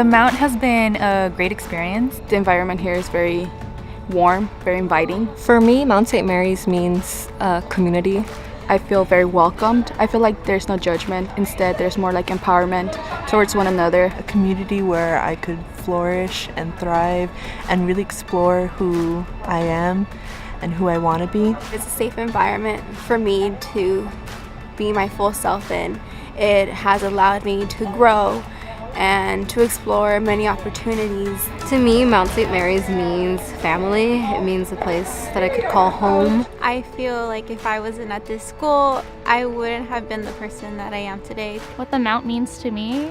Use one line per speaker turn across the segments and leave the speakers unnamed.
The Mount has been a great experience.
The environment here is very warm, very inviting.
For me, Mount St. Mary's means community.
I feel very welcomed. I feel like there's no judgment. Instead, there's more like empowerment towards one another.
A community where I could flourish and thrive and really explore who I am and who I want to be.
It's a safe environment for me to be my full self in. It has allowed me to grow and to explore many opportunities.
To me, Mount St. Mary's means family. It means a place that I could call home.
I feel like if I wasn't at this school, I wouldn't have been the person that I am today.
What the Mount means to me,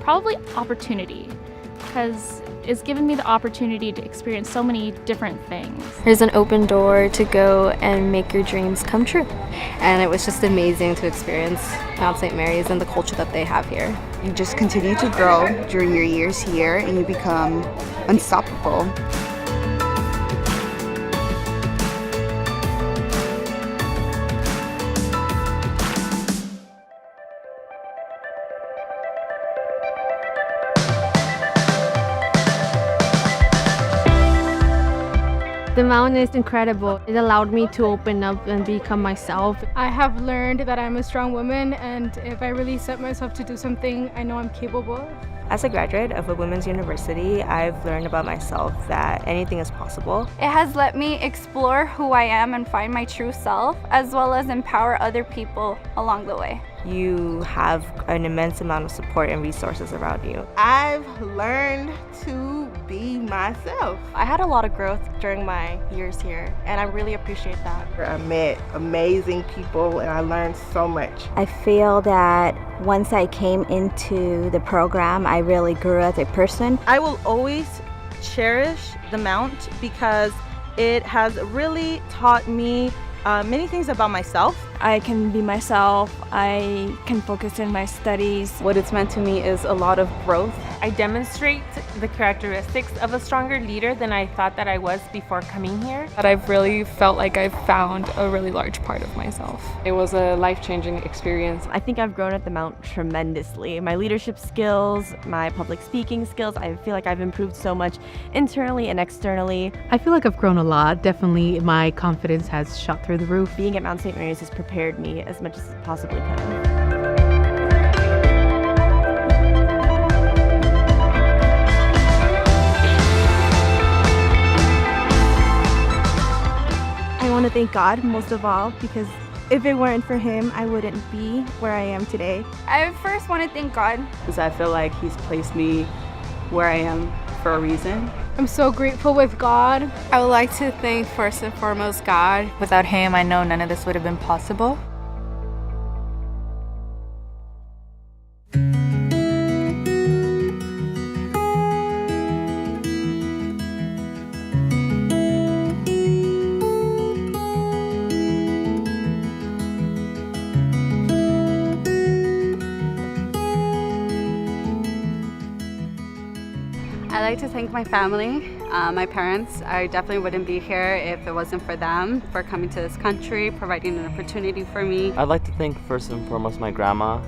probably opportunity, because it's given me the opportunity to experience so many different things.
There's an open door to go and make your dreams come true. And it was just amazing to experience Mount St. Mary's and the culture that they have here.
You just continue to grow during your years here and you become unstoppable.
The Mount is incredible. It allowed me to open up and become myself.
I have learned that I'm a strong woman, and if I really set myself to do something, I know I'm capable.
As a graduate of a women's university, I've learned about myself that anything is possible.
It has let me explore who I am and find my true self, as well as empower other people along the way.
You have an immense amount of support and resources around you.
I've learned to be myself.
I had a lot of growth during my years here, and I really appreciate that.
I met amazing people and I learned so much.
I feel that once I came into the program, I really grew as a person.
I will always cherish the Mount because it has really taught me many things about myself.
I can be myself. I can focus in my studies.
What it's meant to me is a lot of growth.
I demonstrate the characteristics of a stronger leader than I thought that I was before coming here.
But I've really felt like I've found a really large part of myself. It was a life-changing experience.
I think I've grown at the Mount tremendously. My leadership skills, my public speaking skills, I feel like I've improved so much internally and externally.
I feel like I've grown a lot. Definitely my confidence has shot through the roof.
Being at Mount St. Mary's has prepared me as much as it possibly could.
I want to thank God most of all, because if it weren't for Him, I wouldn't be where I am today.
I first want to thank God,
because I feel like He's placed me where I am for a reason.
I'm so grateful with God.
I would like to thank first and foremost God.
Without Him, I know none of this would have been possible.
I'd like to thank my family, my parents. I definitely wouldn't be here if it wasn't for them, for coming to this country, providing an opportunity for me.
I'd like to thank first and foremost my grandma,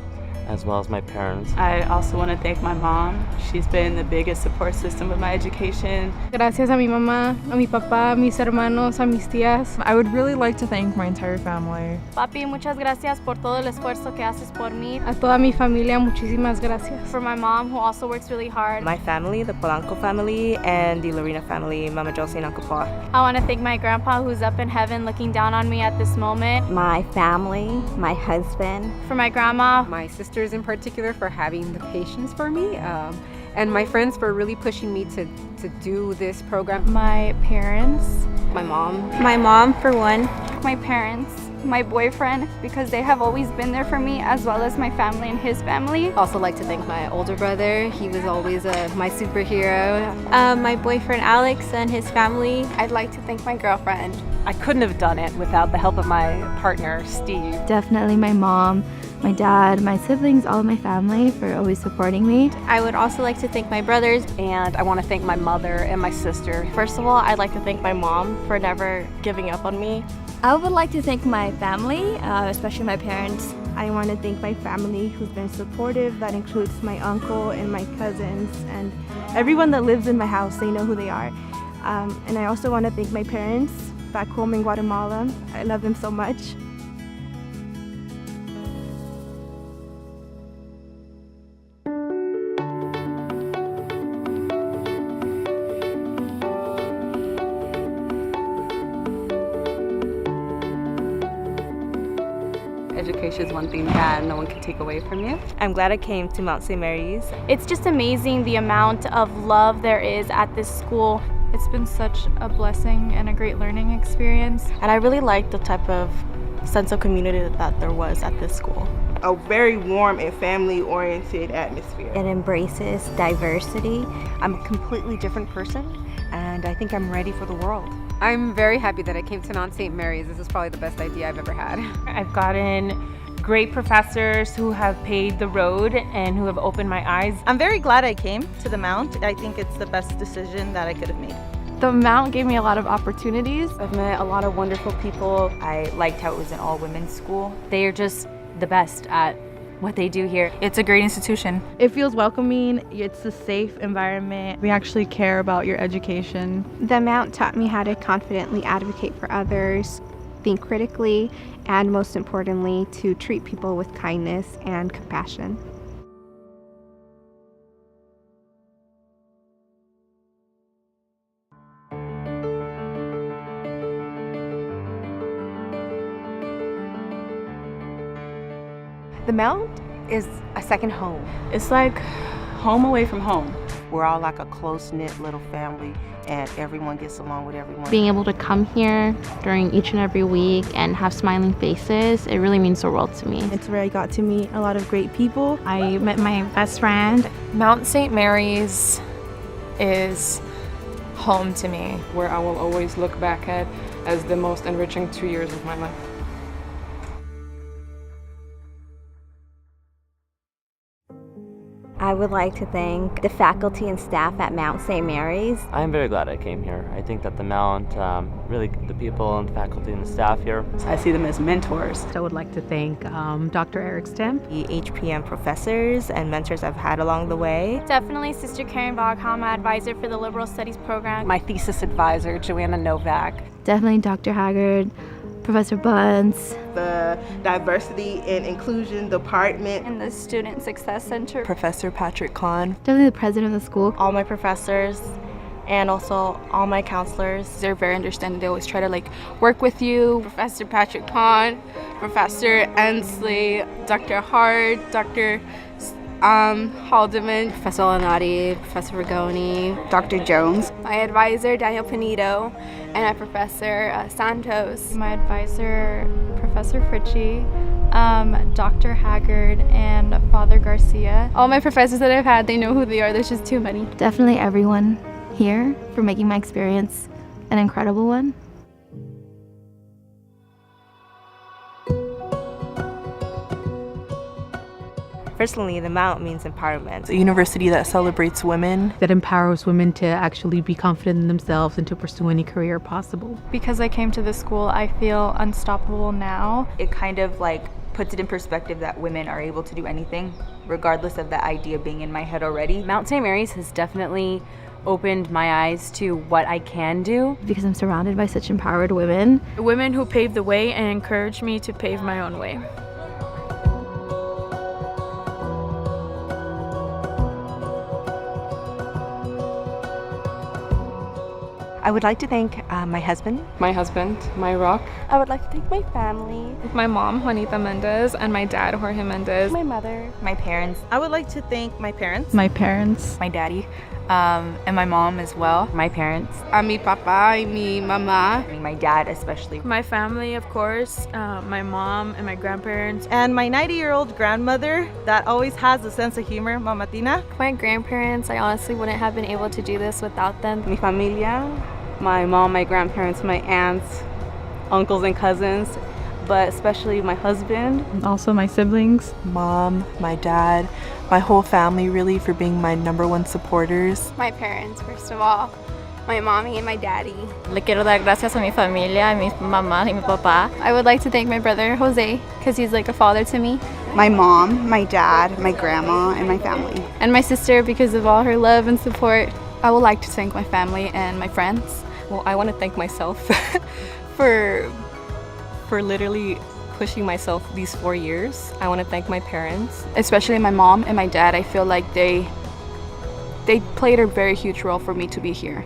as well as my parents.
I also want to thank my mom. She's been the biggest support system of my education.
Gracias a mi mamá, a mi papá, a mis hermanos, a mis tías.
I would really like to thank my entire family.
Papi, muchas gracias por todo el esfuerzo que haces por mí.
A toda mi familia, muchísimas gracias.
For my mom, who also works really hard.
My family, the Polanco family, and the Lorena family, Mama Josie and Uncle Paul.
I want to thank my grandpa, who's up in heaven looking down on me at this moment.
My family, my husband.
For my grandma.
My sisters in particular for having the patience for me. And my friends for really pushing me to do this program.
My parents.
My mom.
My mom, for one. My parents. My boyfriend, because they have always been there for me, as well as my family and his family.
Also like to thank my older brother. He was always my superhero.
My boyfriend Alex and his family. I'd like to thank my girlfriend.
I couldn't have done it without the help of my partner, Steve.
Definitely my mom, my dad, my siblings, all of my family for always supporting me.
I would also like to thank my brothers.
And I want to thank my mother and my sister.
First of all, I'd like to thank my mom for never giving up on me.
I would like to thank my family, especially my parents,
I want to thank my family who's been supportive. That includes my uncle and my cousins and everyone that lives in my house. They know who they are. And I also want to thank my parents back home in Guatemala. I love them so much.
Education is one thing that no one can take away from you.
I'm glad I came to Mount St. Mary's.
It's just amazing the amount of love there is at this school.
It's been such a blessing and a great learning experience.
And I really like the type of sense of community that there was at this school.
A very warm and family-oriented atmosphere.
It embraces diversity.
I'm a completely different person, and I think I'm ready for the world.
I'm very happy that I came to Mount St. Mary's. This is probably the best idea I've ever had.
I've gotten great professors who have paved the road and who have opened my eyes.
I'm very glad I came to the Mount. I think it's the best decision that I could have made.
The Mount gave me a lot of opportunities.
I've met a lot of wonderful people.
I liked how it was an all-women's school.
They are just the best at what they do here.
It's a great institution.
It feels welcoming. It's a safe environment. We actually care about your education.
The Mount taught me how to confidently advocate for others, think critically, and most importantly, to treat people with kindness and compassion.
The Mount is a second home.
It's like home away from home.
We're all like a close-knit little family, and everyone gets along with everyone.
Being able to come here during each and every week and have smiling faces, it really means the world to me.
It's where I got to meet a lot of great people.
I met my best friend.
Mount St. Mary's is home to me.
Where I will always look back at as the most enriching 2 years of my life.
I would like to thank the faculty and staff at Mount St. Mary's.
I'm very glad I came here. I think that the Mount, really the people and the faculty and the staff here,
I see them as mentors.
I would like to thank Dr. Eric Stemp,
The HPM professors and mentors I've had along the way.
Definitely Sister Karen Vaughan, my advisor for the Liberal Studies program.
My thesis advisor, Joanna Novak.
Definitely Dr. Haggard, Professor Buns.
The Diversity and Inclusion Department.
And the Student Success Center.
Professor Patrick Kahn.
Definitely the president of the school.
All my professors and also all my counselors.
They're very understanding. They always try to work with you.
Professor Patrick Kahn, Professor Ensley, Dr. Hart, Dr. Haldeman,
Professor Lanati, Professor Rigoni,
Dr. Jones,
my advisor Daniel Pinedo, and my professor Santos.
My advisor, Professor Fritchie, Dr. Haggard, and Father Garcia.
All my professors that I've had, they know who they are. There's just too many.
Definitely everyone here for making my experience an incredible one.
Personally, the Mount means empowerment.
It's a university that celebrates women.
That empowers women to actually be confident in themselves and to pursue any career possible.
Because I came to this school, I feel unstoppable now.
It kind of puts it in perspective that women are able to do anything, regardless of that idea being in my head already.
Mount St. Mary's has definitely opened my eyes to what I can do.
Because I'm surrounded by such empowered women.
Women who paved the way and encouraged me to pave my own way.
I would like to thank my husband.
My rock.
I would like to thank my family.
My mom, Juanita Mendez, and my dad, Jorge Mendez.
My mother.
My parents.
I would like to thank my parents.
My parents.
My daddy. And my mom as well.
My parents.
Mi papa, mi mama.
My dad especially.
My family, of course. My mom and my grandparents.
And my 90-year-old grandmother that always has a sense of humor, Mama Tina.
My grandparents, I honestly wouldn't have been able to do this without them.
Mi familia, my mom, my grandparents, my aunts, uncles and cousins, but especially my husband.
Also my siblings.
Mom, my dad, my whole family really for being my #1 supporters.
My parents, first of all. my mommy and my daddy.
Le quiero dar gracias a mi familia, a mi mamá y mi papá.
I would like to thank my brother Jose because he's like a father to me.
My mom, my dad, my grandma, and my family.
And my sister because of all her love and support. I would like to thank my family and my friends.
Well, I want to thank myself for literally pushing myself these 4 years. I want to thank my parents.
Especially my mom and my dad. I feel like they played a very huge role for me to be here.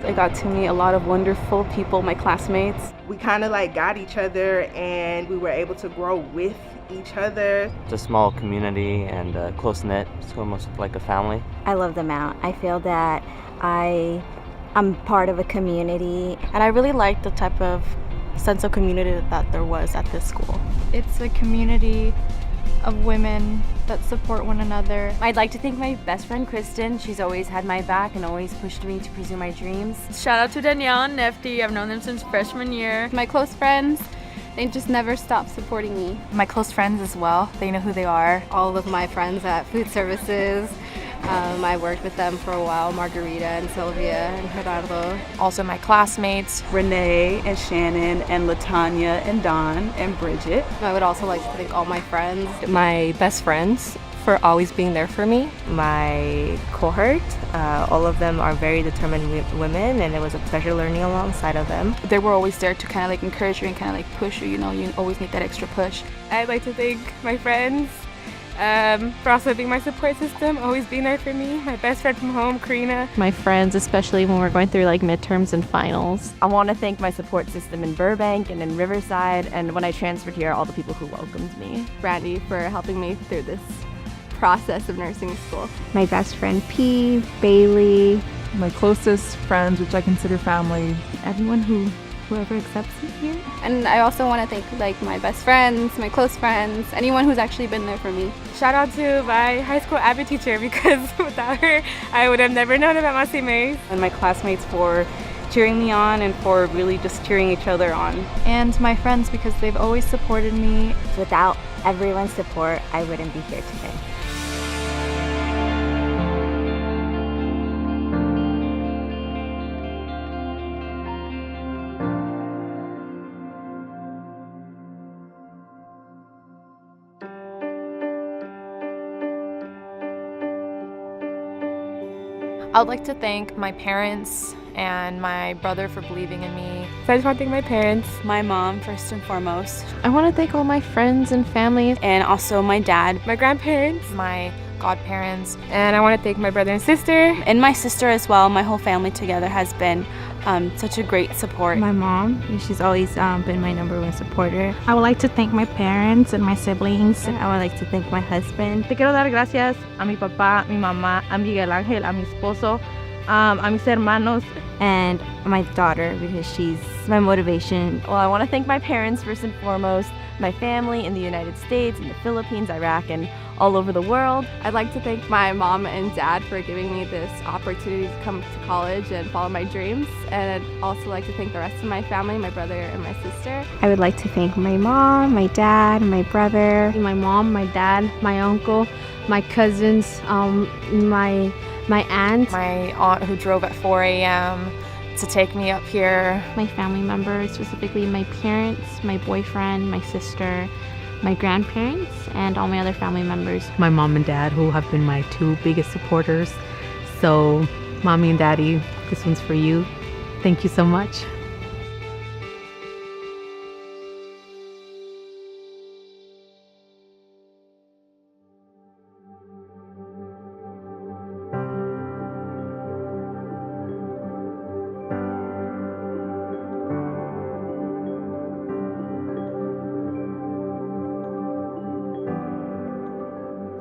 I got to meet a lot of wonderful people, my classmates.
We kind of like got each other and we were able to grow with each other.
It's a small community and close-knit. It's almost like a family.
I love the Mount. I feel that I'm part of a community.
And I really like the type of sense of community that there was at this school.
It's a community of women that support one another.
I'd like to thank my best friend Kristen. She's always had my back and always pushed me to pursue my dreams.
Shout out to Danielle and Nefty. I've known them since freshman year.
My close friends, they just never stop supporting me.
My close friends as well. They know who they are.
All of my friends at Food Services. I worked with them for a while, Margarita and Sylvia and Gerardo.
Also my classmates,
Renee and Shannon and Latanya and Dawn and Bridget.
I would also like to thank all my friends.
My best friends for always being there for me.
My cohort, all of them are very determined women, and it was a pleasure learning alongside of them.
They were always there to kind of like encourage you and kind of like push you, you know, you always need that extra push.
I'd like to thank my friends for also being my support system, always being there for me. My best friend from home, Karina.
My friends, especially when we're going through like midterms and finals.
I want to thank my support system in Burbank and in Riverside, and when I transferred here, all the people who welcomed me.
Randy for helping me through this process of nursing school.
My best friend P, Bailey.
My closest friends, which I consider family.
Everyone whoever accepts me here.
And I also want to thank like my best friends, my close friends, anyone who's actually been there for me.
Shout out to my high school ABBA teacher because without her, I would have never known about Massey Mays.
And my classmates for cheering me on and for really just cheering each other on.
And my friends because they've always supported me.
Without everyone's support, I wouldn't be here today.
I would like to thank my parents and my brother for believing in me.
So I just want to thank my parents.
My mom, first and foremost.
I want to thank all my friends and family.
And also my dad.
My grandparents.
My godparents.
And I want to thank my brother and sister.
And my sister as well. My whole family together has been such a great support.
My mom, she's always been my #1 supporter. I would like to thank my parents and my siblings. And I would like to thank my husband.
Te quiero dar gracias a mi papá, mi mamá, a Miguel Ángel, a mi esposo, a mis hermanos.
And my daughter, because she's my motivation.
Well, I want to thank my parents first and foremost, my family in the United States, in the Philippines, Iraq, and all over the world.
I'd like to thank my mom and dad for giving me this opportunity to come to college and follow my dreams. And I'd also like to thank the rest of my family, my brother and my sister.
I would like to thank my mom, my dad, my brother, my mom, my dad, my uncle, my cousins, my aunt.
My aunt who drove at 4 a.m. to take me up here.
My family members, specifically my parents, my boyfriend, my sister, my grandparents, and all my other family members.
My mom and dad, who have been my 2 biggest supporters. So, mommy and daddy, this one's for you. Thank you so much.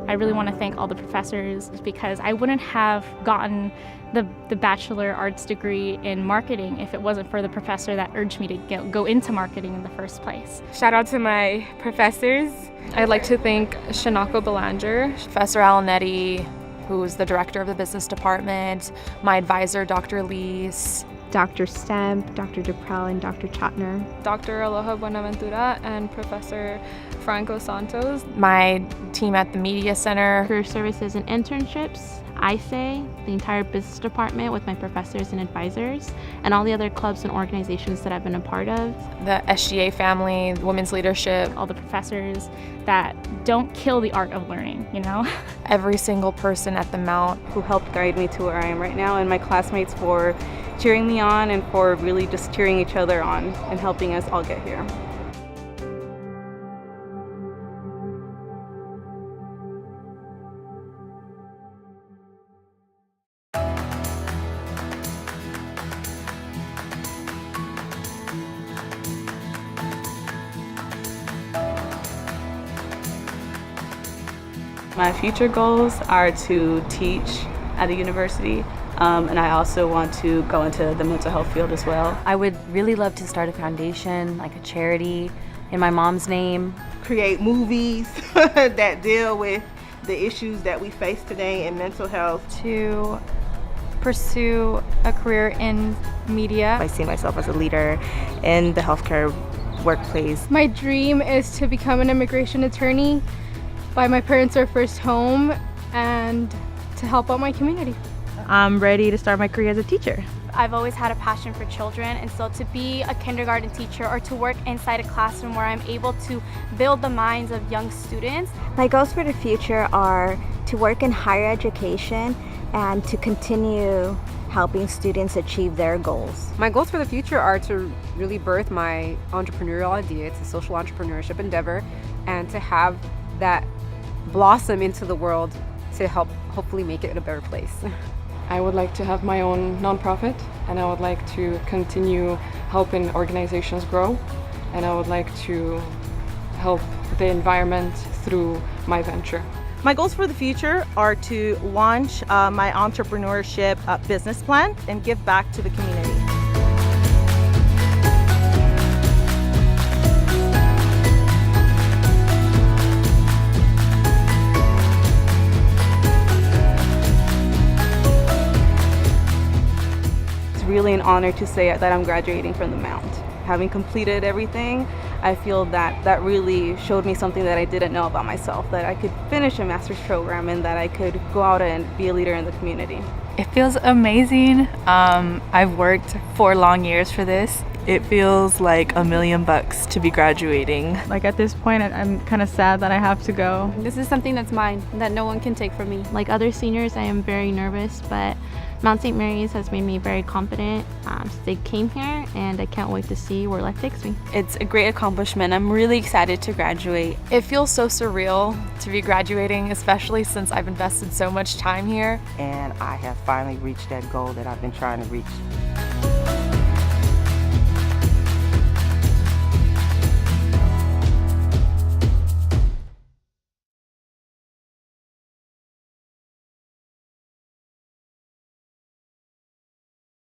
I really want to thank all the professors because I wouldn't have gotten the Bachelor Arts degree in marketing if it wasn't for the professor that urged me to go into marketing in the first place.
Shout out to my professors.
I'd like to thank Shanako Belanger,
Professor Alanetti, who's the director of the business department, my advisor, Dr. Lees,
Dr. Stemp, Dr. Duprell, and Dr. Chotner.
Dr. Aloha Buenaventura and Professor Franco Santos.
My team at the Media Center.
Career services and internships, ISAE, the entire business department with my professors and advisors, and all the other clubs and organizations that I've been a part of.
The SGA family, women's leadership.
All the professors that don't kill the art of learning, you know?
Every single person at the Mount
who helped guide me to where I am right now, and my classmates for cheering me on and for really just cheering each other on and helping us all get here. My future goals are to teach at a university, and I also want to go into the mental health field as well.
I would really love to start a foundation, like a charity, in my mom's name.
Create movies that deal with the issues that we face today in mental health.
To pursue a career in media.
I see myself as a leader in the healthcare workplace.
My dream is to become an immigration attorney, buy my parents their first home, and to help out my community.
I'm ready to start my career as a teacher.
I've always had a passion for children, and so to be a kindergarten teacher or to work inside a classroom where I'm able to build the minds of young students.
My goals for the future are to work in higher education and to continue helping students achieve their goals.
My goals for the future are to really birth my entrepreneurial idea. It's a social entrepreneurship endeavor, and to have that blossom into the world to help hopefully make it a better place.
I would like to have my own nonprofit, and I would like to continue helping organizations grow, and I would like to help the environment through my venture.
My goals for the future are to launch my entrepreneurship business plan and give back to the community.
Really an honor to say that I'm graduating from the Mount. Having completed everything, I feel that really showed me something that I didn't know about myself, that I could finish a master's program and that I could go out and be a leader in the community.
It feels amazing. I've worked 4 long years for this. It feels like $1 million to be graduating.
Like at this point, I'm kind of sad that I have to go.
This is something that's mine, that no one can take from me. Like other seniors, I am very nervous, but Mount St. Mary's has made me very confident since they came here, and I can't wait to see where life takes me.
It's a great accomplishment. I'm really excited to graduate.
It feels so surreal to be graduating, especially since I've invested so much time here.
And I have finally reached that goal that I've been trying to reach.